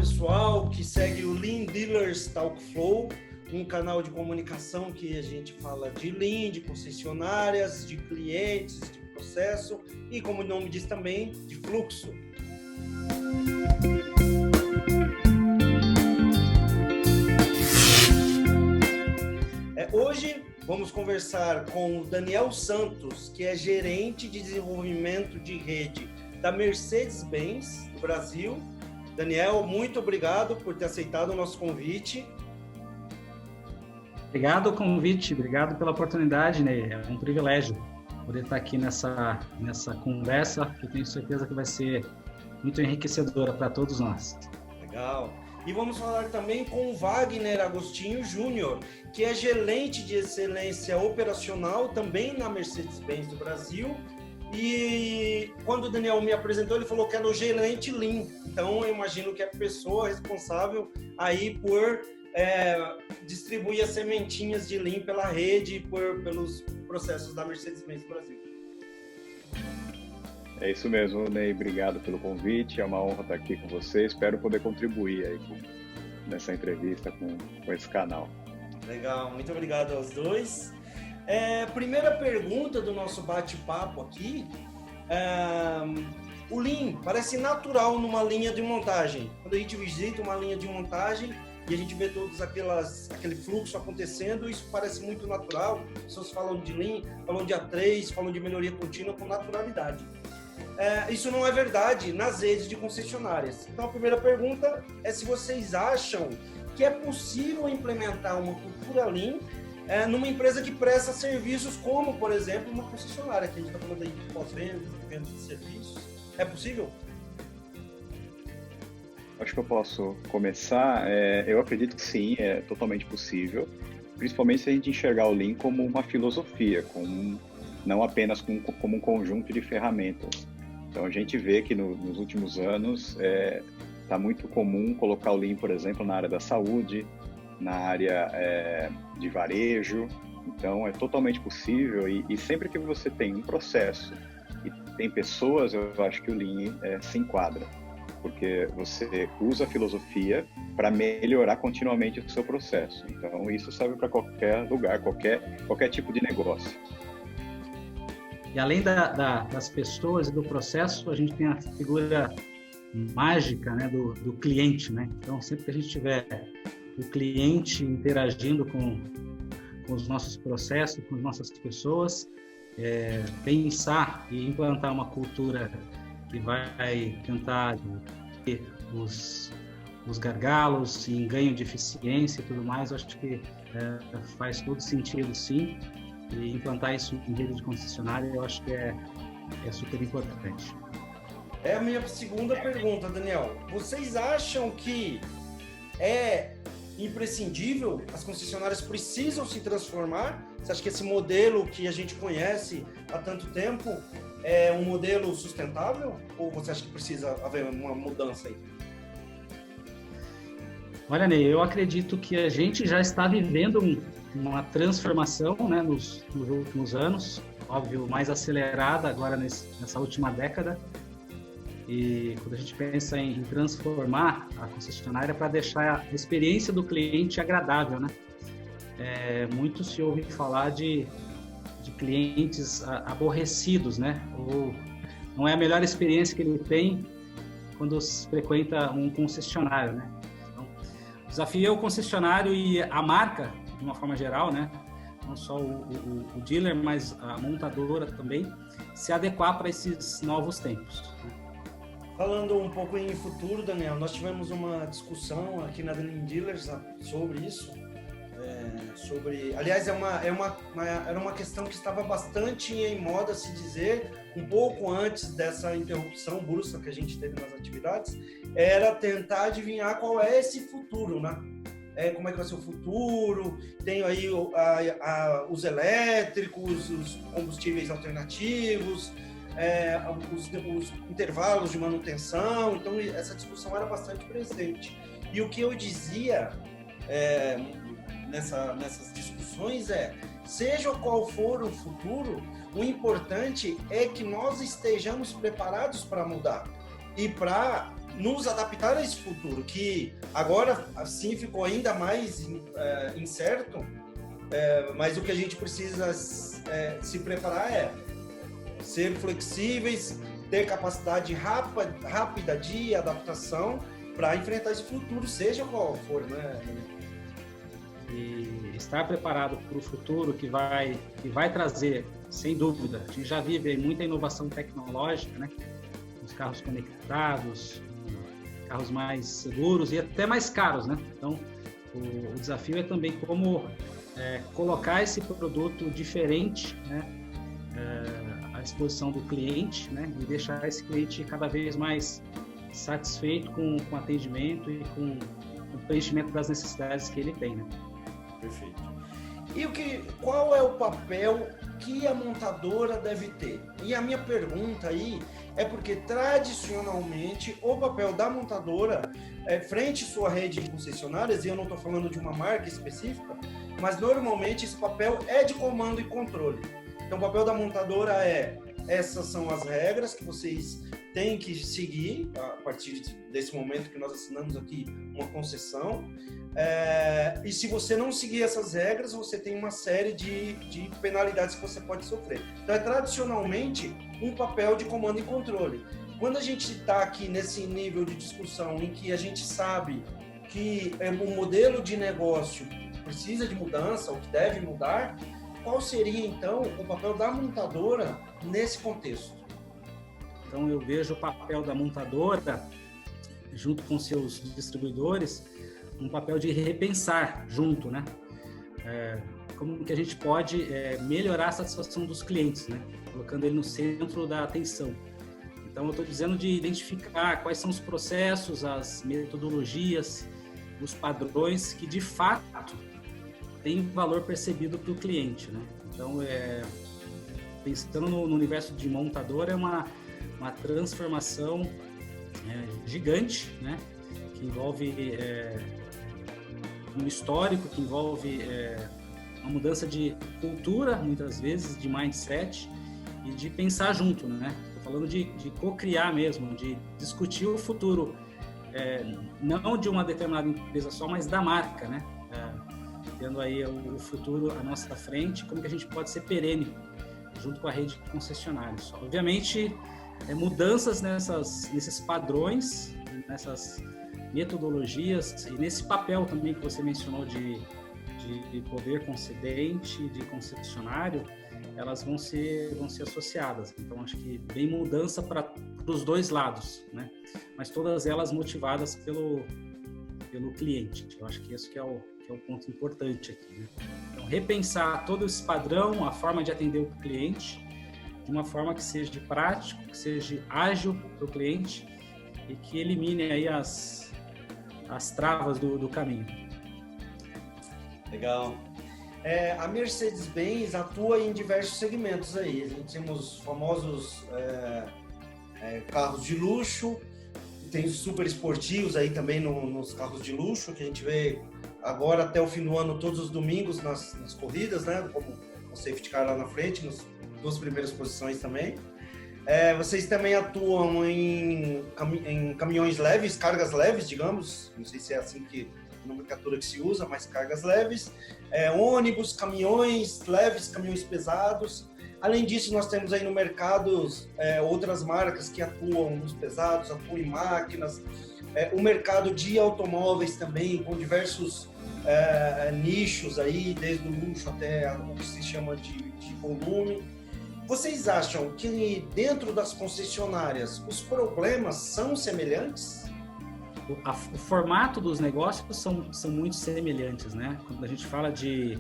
pessoal que segue o Lean Dealers Talk Flow, um canal de comunicação que a gente fala de Lean, de concessionárias, de clientes, de processo e, como o nome diz também, de fluxo. Hoje vamos conversar com o Daniel Santos, que é gerente de desenvolvimento de rede da Mercedes-Benz do Brasil. Daniel, muito obrigado por ter aceitado o nosso convite. Obrigado o convite, obrigado pela oportunidade, Ney. É um privilégio poder estar aqui nessa conversa, que eu tenho certeza que vai ser muito enriquecedora para todos nós. Legal. E vamos falar também com o Wagner Agostinho Júnior, que é gerente de excelência operacional também na Mercedes-Benz do Brasil. E quando o Daniel me apresentou, ele falou que era o gerente Lean. Então, eu imagino que é a pessoa responsável aí por distribuir as sementinhas de Lean pela rede e pelos processos da Mercedes-Benz do Brasil. É isso mesmo, Ney. Obrigado pelo convite. É uma honra estar aqui com você. Espero poder contribuir aí nessa entrevista com esse canal. Legal, muito obrigado aos dois. Primeira pergunta do nosso bate-papo aqui. O Lean parece natural numa linha de montagem. Quando a gente visita uma linha de montagem e a gente vê todos aquele fluxo acontecendo, isso parece muito natural. As pessoas falam de Lean, falam de A3, falam de melhoria contínua com naturalidade. Isso não é verdade nas redes de concessionárias. Então, a primeira pergunta é se vocês acham que é possível implementar uma cultura Lean numa empresa que presta serviços como, por exemplo, uma concessionária, que a gente está falando aí de pós-venda, de venda de serviços. É possível? Acho que eu posso começar. Eu acredito que sim, é totalmente possível, principalmente se a gente enxergar o Lean como uma filosofia, não apenas como um conjunto de ferramentas. Então, a gente vê que nos últimos anos está muito comum colocar o Lean, por exemplo, na área da saúde, na área de varejo. Então, é totalmente possível e sempre que você tem um processo e tem pessoas, eu acho que o Lean se enquadra, porque você usa a filosofia para melhorar continuamente o seu processo. Então, isso serve para qualquer lugar, qualquer tipo de negócio. E além das pessoas e do processo, a gente tem a figura mágica, né, do cliente, né? Então, sempre que a gente tiver o cliente interagindo com os nossos processos, com as nossas pessoas, pensar e implantar uma cultura que vai tentar os gargalos em ganho de eficiência e tudo mais, eu acho que faz todo sentido, sim. E implantar isso em rede de concessionária, eu acho que é super importante. É a minha segunda pergunta, Daniel. Vocês acham que é imprescindível? As concessionárias precisam se transformar? Você acha que esse modelo que a gente conhece há tanto tempo é um modelo sustentável? Ou você acha que precisa haver uma mudança aí? Olha, Ney, eu acredito que a gente já está vivendo uma transformação, né, nos últimos anos, óbvio, mais acelerada agora nessa última década. E quando a gente pensa em transformar a concessionária para deixar a experiência do cliente agradável, né? Muito se ouve falar de clientes aborrecidos, né? Ou não é a melhor experiência que ele tem quando frequenta um concessionário, né? Então, o desafio é o concessionário e a marca, de uma forma geral, né? Não só o dealer, mas a montadora também, se adequar para esses novos tempos. Falando um pouco em futuro, Daniel, nós tivemos uma discussão aqui na Lean Dealers sobre isso. Aliás, era uma questão que estava bastante em moda, se dizer, um pouco antes dessa interrupção brusca que a gente teve nas atividades, era tentar adivinhar qual é esse futuro, né? Como é que vai ser o futuro, tem aí os elétricos, os combustíveis alternativos, os intervalos de manutenção. Então essa discussão era bastante presente. E o que eu dizia nessas discussões seja qual for o futuro, o importante é que nós estejamos preparados para mudar e para nos adaptar a esse futuro, que agora, assim, ficou ainda mais incerto, mas o que a gente precisa se preparar é ser flexíveis, ter capacidade rápida de adaptação para enfrentar esse futuro, seja qual for, né? E estar preparado para o futuro que vai trazer, sem dúvida, a gente já vive muita inovação tecnológica, né? Os carros conectados, carros mais seguros e até mais caros, né? Então, o desafio é também como colocar esse produto diferente, né? À disposição do cliente, né? E deixar esse cliente cada vez mais satisfeito com o atendimento e com o preenchimento das necessidades que ele tem, né? Perfeito. E qual é o papel que a montadora deve ter? E a minha pergunta aí é porque, tradicionalmente, o papel da montadora, frente à sua rede de concessionárias, e eu não estou falando de uma marca específica, mas normalmente esse papel é de comando e controle. Então, o papel da montadora essas são as regras que vocês têm que seguir a partir desse momento que nós assinamos aqui uma concessão. E se você não seguir essas regras, você tem uma série de penalidades que você pode sofrer. Então, é tradicionalmente um papel de comando e controle. Quando a gente está aqui nesse nível de discussão em que a gente sabe que um modelo de negócio precisa de mudança, ou que deve mudar, qual seria, então, o papel da montadora nesse contexto? Então, eu vejo o papel da montadora, junto com seus distribuidores, um papel de repensar junto, né? Como que a gente pode melhorar a satisfação dos clientes, né? Colocando ele no centro da atenção. Então, eu estou dizendo de identificar quais são os processos, as metodologias, os padrões que, de fato, têm valor percebido para o cliente, né? Então, pensando no universo de montadora, é uma transformação gigante, né? Que envolve um histórico, que envolve uma mudança de cultura, muitas vezes, de mindset e de pensar junto, né? Estou falando de co-criar mesmo, de discutir o futuro, não de uma determinada empresa só, mas da marca, né? Tendo aí o futuro à nossa frente, como que a gente pode ser perene junto com a rede de concessionários. Obviamente, mudanças nesses padrões, nessas metodologias e nesse papel também que você mencionou de poder concedente, de concessionário, elas vão ser associadas. Então, acho que vem mudança para os dois lados, né? Mas todas elas motivadas pelo cliente. Eu acho que esse que é o ponto importante aqui, né? Então, repensar todo esse padrão, a forma de atender o cliente, de uma forma que seja prático, que seja ágil para o cliente e que elimine aí as travas do caminho. Legal. A Mercedes-Benz atua em diversos segmentos aí. A gente tem os famosos carros de luxo, tem os super esportivos aí também nos carros de luxo, que a gente vê agora até o fim do ano, todos os domingos nas corridas, né? Como o safety car lá na frente, nas duas primeiras posições também. Vocês também atuam em caminhões leves, cargas leves, digamos, não sei se é assim que a nomenclatura que se usa, mas cargas leves, ônibus, caminhões leves, caminhões pesados. Além disso, nós temos aí no mercado outras marcas que atuam nos pesados, atuam em máquinas, o mercado de automóveis também, com diversos nichos aí, desde o luxo até o que se chama de volume. Vocês acham que dentro das concessionárias os problemas são semelhantes? O formato dos negócios são muito semelhantes, né? Quando a gente fala de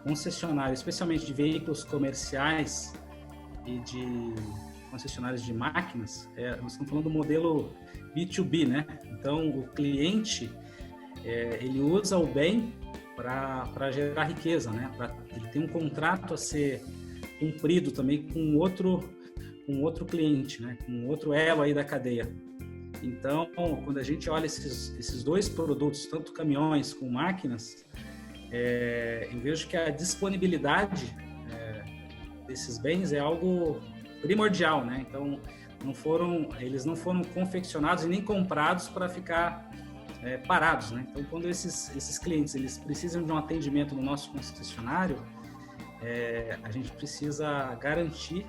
concessionários, especialmente de veículos comerciais e de concessionários de máquinas, nós estamos falando do modelo B2B, né? Então, o cliente, ele usa o bem para gerar riqueza, né? Ele tem um contrato a ser cumprido também com outro cliente, né? Com outro elo aí da cadeia. Então, quando a gente olha esses dois produtos, tanto caminhões como máquinas, eu vejo que a disponibilidade desses bens é algo primordial, né? Então, eles não foram confeccionados e nem comprados para ficar parados, né? Então, quando esses clientes eles precisam de um atendimento no nosso concessionário, a gente precisa garantir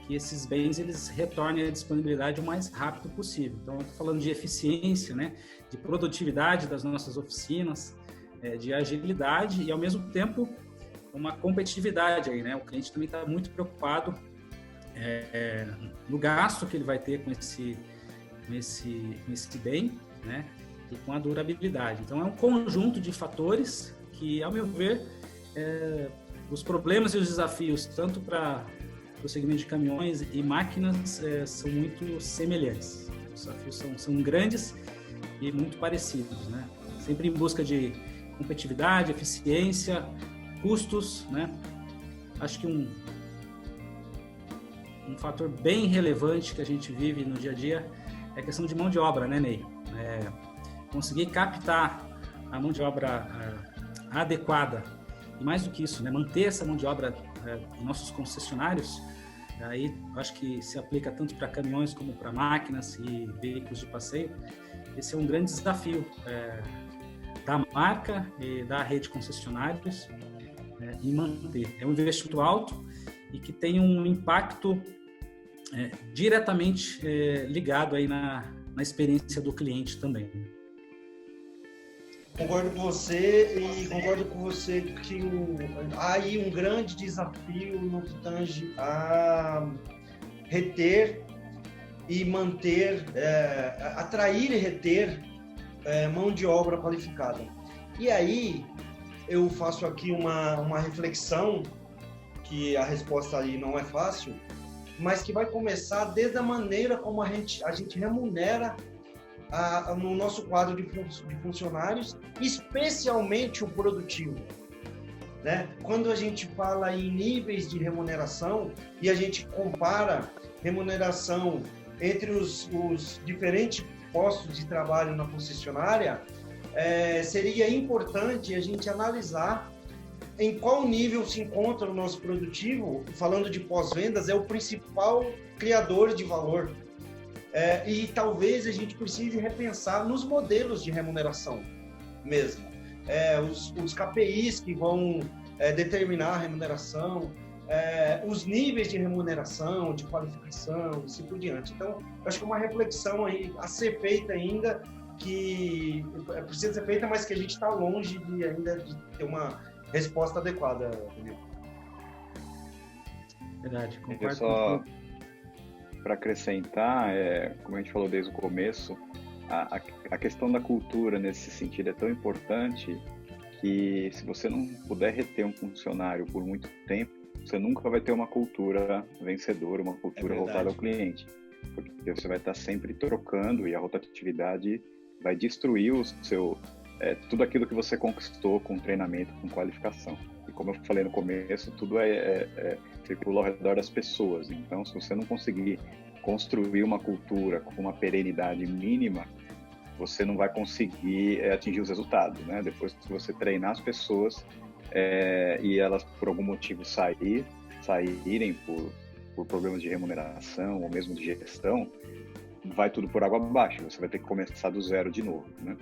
que esses bens eles retornem à disponibilidade o mais rápido possível. Então, eu estou falando de eficiência, né? De produtividade das nossas oficinas, de agilidade e, ao mesmo tempo, uma competitividade aí, né? O cliente também está muito preocupado no gasto que ele vai ter com esse bem, né? E com a durabilidade. Então, é um conjunto de fatores que, ao meu ver, os problemas e os desafios, tanto para o segmento de caminhões e máquinas, são muito semelhantes. Os desafios são grandes e muito parecidos, né? Sempre em busca de competitividade, eficiência, custos, né? Acho que um fator bem relevante que a gente vive no dia a dia é a questão de mão de obra, né, Ney? Conseguir captar a mão de obra adequada e, mais do que isso, né, manter essa mão de obra em nossos concessionários, aí acho que se aplica tanto para caminhões como para máquinas e veículos de passeio. Esse é um grande desafio da marca e da rede de concessionários em manter. É um investimento alto e que tem um impacto diretamente ligado aí na experiência do cliente também. Concordo com você e concordo com você que há aí um grande desafio no que tange a reter e manter, atrair e reter mão de obra qualificada. E aí eu faço aqui uma reflexão, que a resposta aí não é fácil, mas que vai começar desde a maneira como a gente remunera no nosso quadro de funcionários, especialmente o produtivo, né? Quando a gente fala em níveis de remuneração e a gente compara remuneração entre os diferentes postos de trabalho na concessionária, seria importante a gente analisar em qual nível se encontra o nosso produtivo. Falando de pós-vendas, é o principal criador de valor. E talvez a gente precise repensar nos modelos de remuneração mesmo. Os KPIs que vão determinar a remuneração, os níveis de remuneração, de qualificação, e assim por diante. Então, acho que é uma reflexão aí a ser feita ainda, que precisa ser feita, mas que a gente está longe ainda de ter uma resposta adequada, Danilo. Verdade, concordo. Só para acrescentar, como a gente falou desde o começo, a questão da cultura nesse sentido é tão importante que, se você não puder reter um funcionário por muito tempo, você nunca vai ter uma cultura vencedora, uma cultura voltada ao cliente, porque você vai estar sempre trocando e a rotatividade vai destruir tudo aquilo que você conquistou com treinamento, com qualificação. E como eu falei no começo, tudo circula ao redor das pessoas. Então, se você não conseguir construir uma cultura com uma perenidade mínima, você não vai conseguir atingir os resultados, né? Depois que você treinar as pessoas e elas, por algum motivo, saírem por problemas de remuneração ou mesmo de gestão, vai tudo por água abaixo. Você vai ter que começar do zero de novo, né?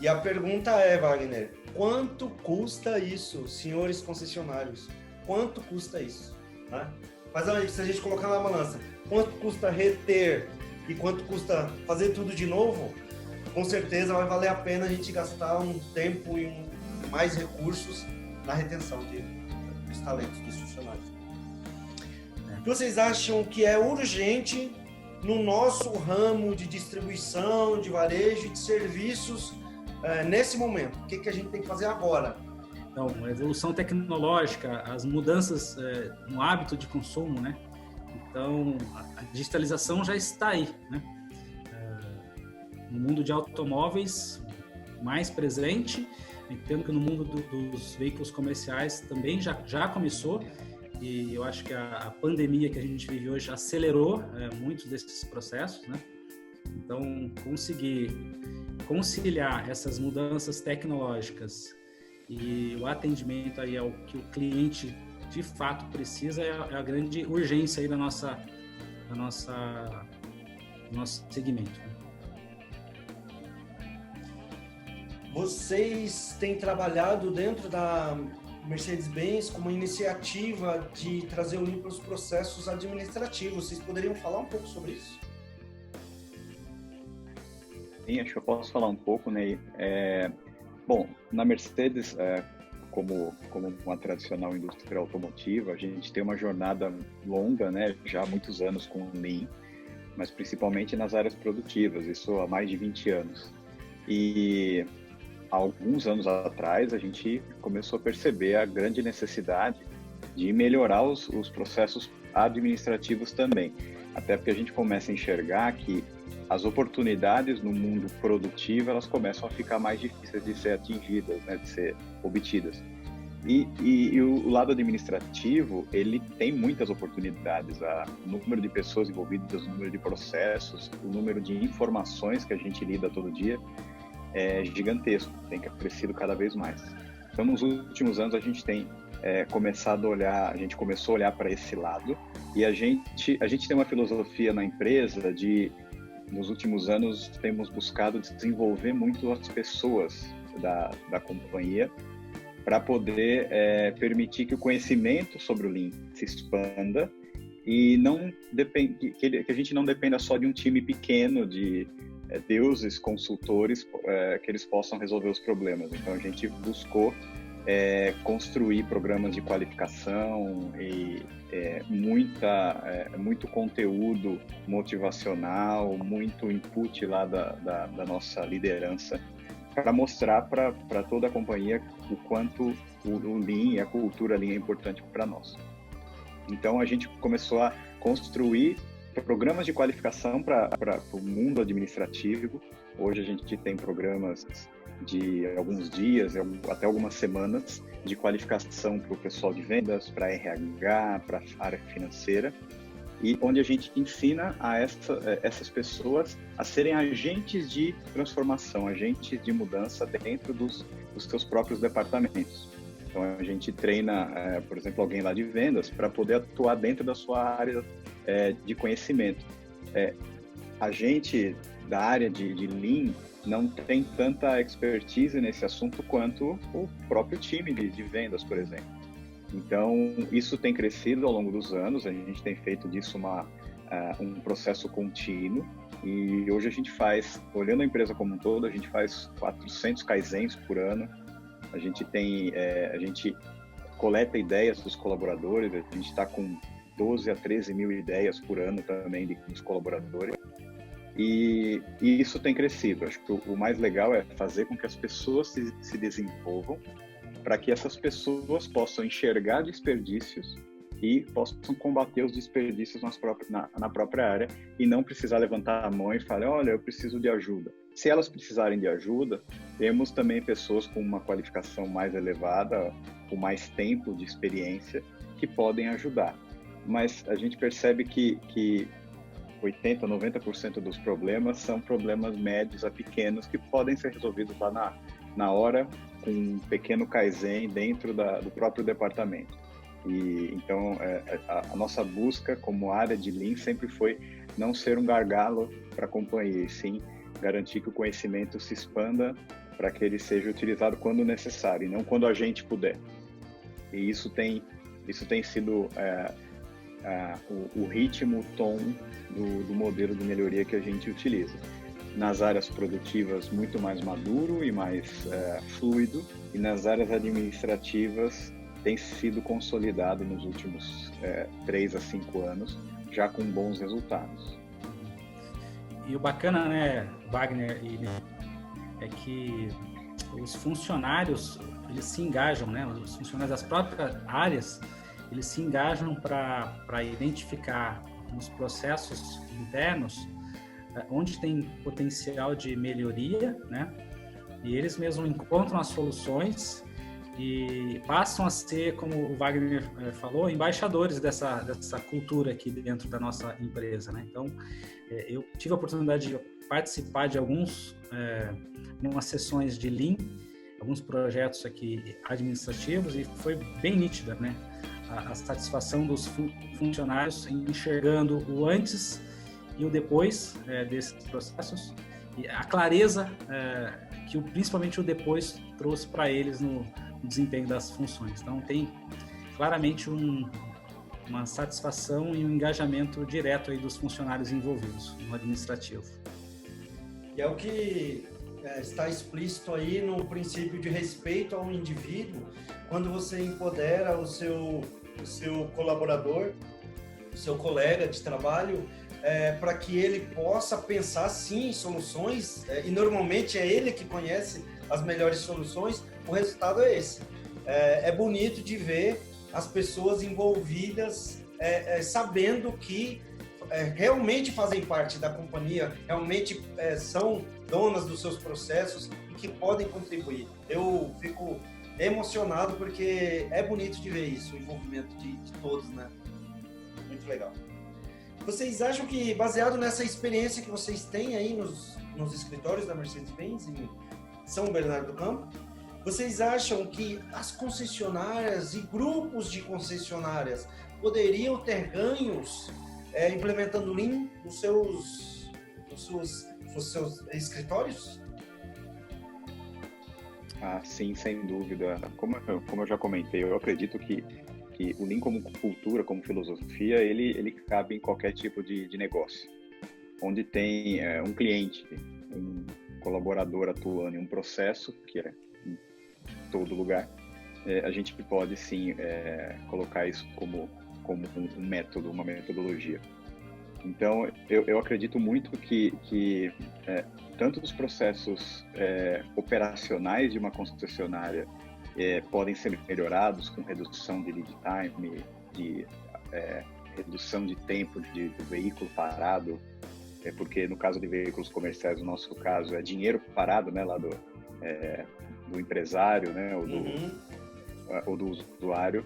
E a pergunta Wagner, quanto custa isso, senhores concessionários? Quanto custa isso? Né? Mas se a gente colocar na balança, quanto custa reter e quanto custa fazer tudo de novo, com certeza vai valer a pena a gente gastar um tempo e mais recursos na retenção dos talentos dos funcionários. O que vocês acham que é urgente no nosso ramo de distribuição, de varejo e de serviços nesse momento? O que a gente tem que fazer agora? Então, a evolução tecnológica, as mudanças no hábito de consumo, né? Então, a digitalização já está aí, né? No mundo de automóveis, mais presente. Entendo que no mundo dos veículos comerciais também já começou, e eu acho que a pandemia que a gente vive hoje acelerou muitos desses processos, né? Então, conseguir conciliar essas mudanças tecnológicas e o atendimento aí ao que o cliente de fato precisa é a grande urgência aí da nossa do nosso segmento. Vocês têm trabalhado dentro da Mercedes-Benz com uma iniciativa de trazer o Lean para os processos administrativos. Vocês poderiam falar um pouco sobre isso? Sim, acho que eu posso falar um pouco, né? Bom, na Mercedes, como uma tradicional indústria automotiva, a gente tem uma jornada longa, né? Já há muitos anos com o Lean, mas principalmente nas áreas produtivas, isso há mais de 20 anos. E há alguns anos atrás, a gente começou a perceber a grande necessidade de melhorar os processos administrativos também. Até porque a gente começa a enxergar que as oportunidades no mundo produtivo, elas começam a ficar mais difíceis de ser atingidas, né, de ser obtidas. E o lado administrativo, ele tem muitas oportunidades. O número de pessoas envolvidas, o número de processos, o número de informações que a gente lida todo dia é gigantesco, tem crescido cada vez mais. Então, nos últimos anos, a gente tem começado a olhar, a gente começou a olhar para esse lado, e a gente tem uma filosofia na empresa nos últimos anos, temos buscado desenvolver muito as pessoas da companhia para poder permitir que o conhecimento sobre o Lean se expanda e que a gente não dependa só de um time pequeno de deuses, consultores, que eles possam resolver os problemas. Então, a gente buscou construir programas de qualificação e muito conteúdo motivacional, muito input lá da nossa liderança, para mostrar para toda a companhia o quanto o Lean e a cultura Lean é importante para nós. Então, a gente começou a construir programas de qualificação para o mundo administrativo. Hoje a gente tem programas de alguns dias, até algumas semanas, de qualificação para o pessoal de vendas, para RH, para a área financeira, e onde a gente ensina a essas pessoas a serem agentes de transformação, agentes de mudança dentro dos seus próprios departamentos. Então, a gente treina, por exemplo, alguém lá de vendas para poder atuar dentro da sua área de conhecimento. A gente da área de Lean não tem tanta expertise nesse assunto quanto o próprio time de vendas, por exemplo. Então, isso tem crescido ao longo dos anos, a gente tem feito disso um processo contínuo, e hoje a gente faz, olhando a empresa como um todo, a gente faz 400 kaizens por ano. A gente coleta ideias dos colaboradores, a gente está com 12 a 13 mil ideias por ano também dos colaboradores. E isso tem crescido. Acho que o mais legal é fazer com que as pessoas se desenvolvam para que essas pessoas possam enxergar desperdícios e possam combater os desperdícios na própria área e não precisar levantar a mão e falar, olha, eu preciso de ajuda. Se elas precisarem de ajuda, temos também pessoas com uma qualificação mais elevada, com mais tempo de experiência, que podem ajudar. Mas a gente percebe que 80%, 90% dos problemas são problemas médios a pequenos que podem ser resolvidos lá na hora, com um pequeno kaizen dentro do próprio departamento. E então, a nossa busca como área de Lean sempre foi não ser um gargalo para a companhia, e sim garantir que o conhecimento se expanda para que ele seja utilizado quando necessário, e não quando a gente puder. E isso tem sido o ritmo, o tom do modelo de melhoria que a gente utiliza. Nas áreas produtivas, muito mais maduro e mais fluido, e nas áreas administrativas tem sido consolidado nos últimos 3 a 5 anos, já com bons resultados. E o bacana, né, Wagner, é que os funcionários, eles se engajam, né, os funcionários das próprias áreas, eles se engajam para identificar nos processos internos onde tem potencial de melhoria, né, e eles mesmos encontram as soluções e passam a ser, como o Wagner falou, embaixadores dessa cultura aqui dentro da nossa empresa, né? Então, eu tive a oportunidade de participar de algumas sessões de Lean, alguns projetos aqui administrativos, e foi bem nítida, né? a satisfação dos funcionários enxergando o antes e o depois desses processos, e a clareza que principalmente o depois trouxe para eles no desempenho das funções. Então, tem claramente uma satisfação e um engajamento direto aí dos funcionários envolvidos no administrativo. E é o que está explícito aí no princípio de respeito ao indivíduo, quando você empodera o seu colaborador, o seu colega de trabalho, para que ele possa pensar sim em soluções, e normalmente é ele que conhece as melhores soluções. O resultado é esse. É bonito de ver as pessoas envolvidas sabendo que realmente fazem parte da companhia, realmente são donas dos seus processos e que podem contribuir. Eu fico emocionado porque é bonito de ver isso, o envolvimento de todos, né? Muito legal. Vocês acham que, baseado nessa experiência que vocês têm aí nos escritórios da Mercedes-Benz em São Bernardo do Campo, vocês acham que as concessionárias e grupos de concessionárias poderiam ter ganhos implementando Lean nos seus escritórios? Sim, sem dúvida. Como eu já comentei, eu acredito que o Lean como cultura, como filosofia, ele cabe em qualquer tipo de negócio. Onde tem um cliente, um colaborador atuando em um processo, que é em todo lugar, a gente pode sim colocar isso como um método, uma metodologia. Então, eu acredito muito que tanto os processos operacionais de uma concessionária podem ser melhorados com redução de lead time, de redução de tempo do veículo parado, porque no caso de veículos comerciais, no nosso caso, é dinheiro parado, né, lá do empresário, né, ou do usuário.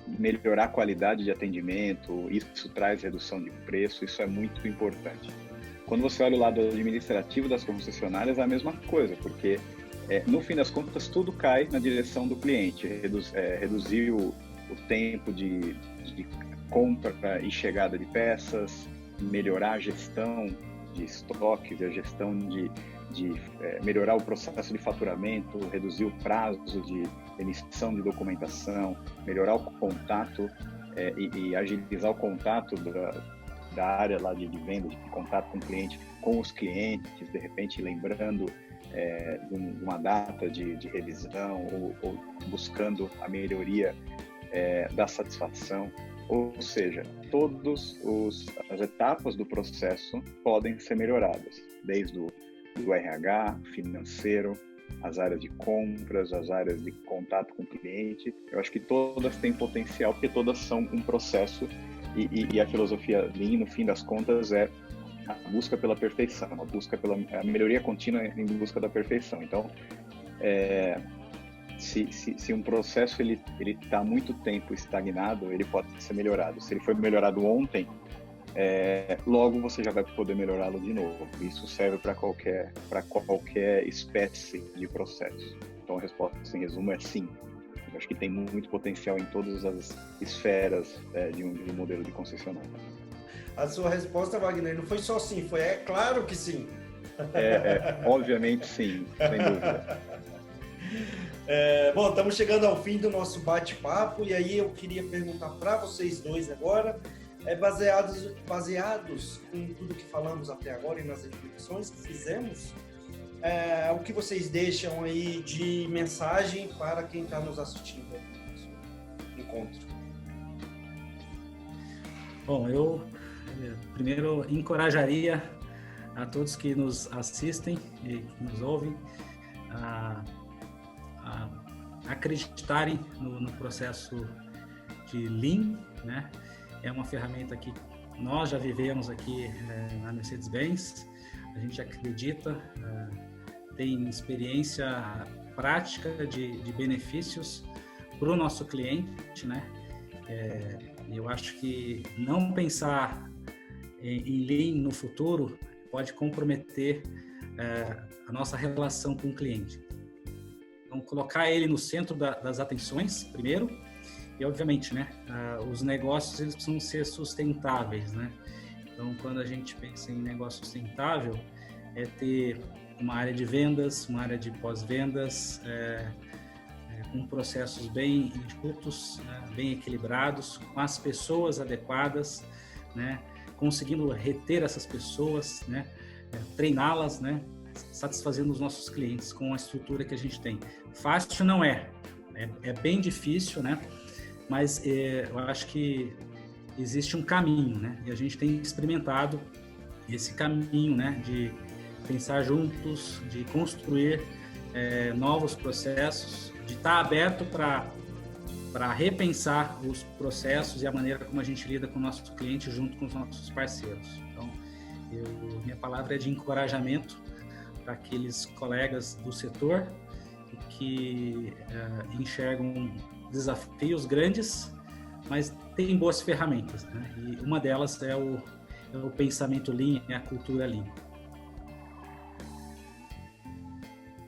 Melhorar a qualidade de atendimento, isso traz redução de preço, isso é muito importante. Quando você olha o lado administrativo das concessionárias, é a mesma coisa, porque no fim das contas tudo cai na direção do cliente, reduzir o tempo de compra e chegada de peças, melhorar a gestão de estoques, a gestão de melhorar o processo de faturamento, reduzir o prazo de emissão de documentação, melhorar o contato e agilizar o contato da área lá de venda, de contato com o cliente, com os clientes, de repente lembrando de uma data de revisão ou buscando a melhoria da satisfação. Ou seja, todas as etapas do processo podem ser melhoradas, desde do RH, financeiro, as áreas de compras, as áreas de contato com o cliente. Eu acho que todas têm potencial, porque todas são um processo e a filosofia Lean, no fim das contas, é a busca pela perfeição, a busca pela melhoria contínua em busca da perfeição. Então, se um processo ele está há muito tempo estagnado, ele pode ser melhorado. Se ele foi melhorado ontem, logo você já vai poder melhorá-lo de novo. Isso serve para qualquer espécie de processo. Então a resposta, em resumo, é sim. Eu acho que tem muito potencial em todas as esferas de um modelo de concessionária. A sua resposta, Wagner, não foi só sim, foi claro que sim. Obviamente sim, sem dúvida. Bom, estamos chegando ao fim do nosso bate-papo e aí eu queria perguntar para vocês dois agora, baseados em tudo que falamos até agora e nas reflexões que fizemos, o que vocês deixam aí de mensagem para quem está nos assistindo no nosso encontro? Bom, eu primeiro encorajaria a todos que nos assistem e que nos ouvem a acreditarem no processo de Lean, né? É uma ferramenta que nós já vivemos aqui na Mercedes-Benz, a gente acredita, tem experiência prática de benefícios para o nosso cliente, né? Eu acho que não pensar em Lean no futuro pode comprometer a nossa relação com o cliente. Então, colocar ele no centro das atenções, primeiro, E obviamente, né, os negócios eles precisam ser sustentáveis, né? Então, quando a gente pensa em negócio sustentável, é ter uma área de vendas, uma área de pós-vendas, com processos bem enxutos, né, bem equilibrados, com as pessoas adequadas, né, conseguindo reter essas pessoas, né, treiná-las, né, satisfazendo os nossos clientes com a estrutura que a gente tem. Fácil não é bem difícil, né, mas eu acho que existe um caminho, né? E a gente tem experimentado esse caminho, né? De pensar juntos, de construir novos processos, de estar aberto para repensar os processos e a maneira como a gente lida com o nosso cliente junto com os nossos parceiros. Então, minha palavra é de encorajamento para aqueles colegas do setor que enxergam desafios grandes, mas tem boas ferramentas, né? E uma delas é o pensamento Lean, é a cultura Lean.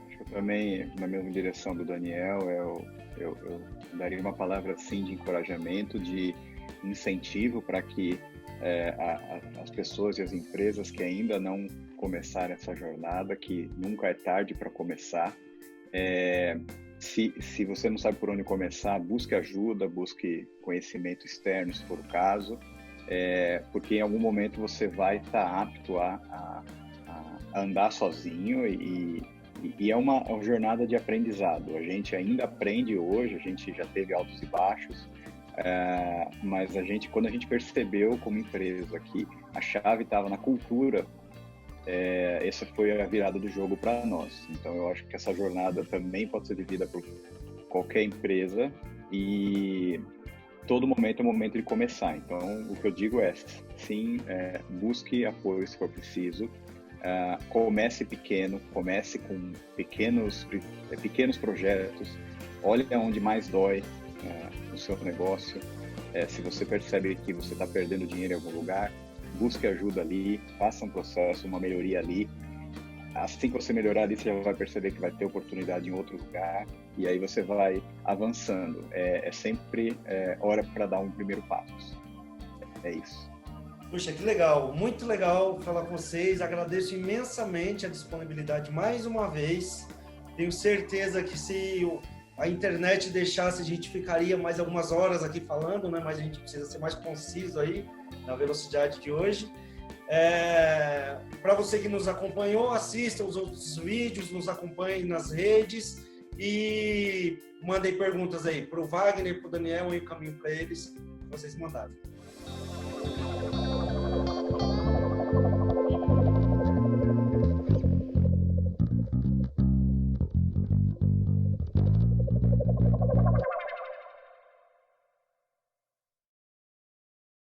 Acho que também, na mesma direção do Daniel, eu daria uma palavra assim de encorajamento, de incentivo para que as pessoas e as empresas que ainda não começaram essa jornada, que nunca é tarde para começar, se você não sabe por onde começar, busque ajuda, busque conhecimento externo, se for o caso, porque em algum momento você vai estar apto a andar sozinho e é uma jornada de aprendizado. A gente ainda aprende hoje, a gente já teve altos e baixos, mas quando a gente percebeu como empresa que a chave estava na cultura, essa foi a virada do jogo para nós. Então eu acho que essa jornada também pode ser vivida por qualquer empresa e todo momento é um momento de começar. Então o que eu digo é, sim, busque apoio se for preciso, comece pequeno, comece com pequenos projetos, olhe onde mais dói no seu negócio. Se você percebe que você está perdendo dinheiro em algum lugar, busque ajuda ali, faça um processo, uma melhoria ali. Assim que você melhorar ali, você já vai perceber que vai ter oportunidade em outro lugar e aí você vai avançando. É sempre hora para dar um primeiro passo. É isso. Puxa, que legal, muito legal falar com vocês. Agradeço imensamente a disponibilidade mais uma vez. Tenho certeza que se a internet deixasse, a gente ficaria mais algumas horas aqui falando, né? Mas a gente precisa ser mais conciso aí na velocidade de hoje. Para você que nos acompanhou, assista os outros vídeos, nos acompanhe nas redes e mandem perguntas aí para o Wagner, para o Daniel, e o caminho para eles, vocês mandarem.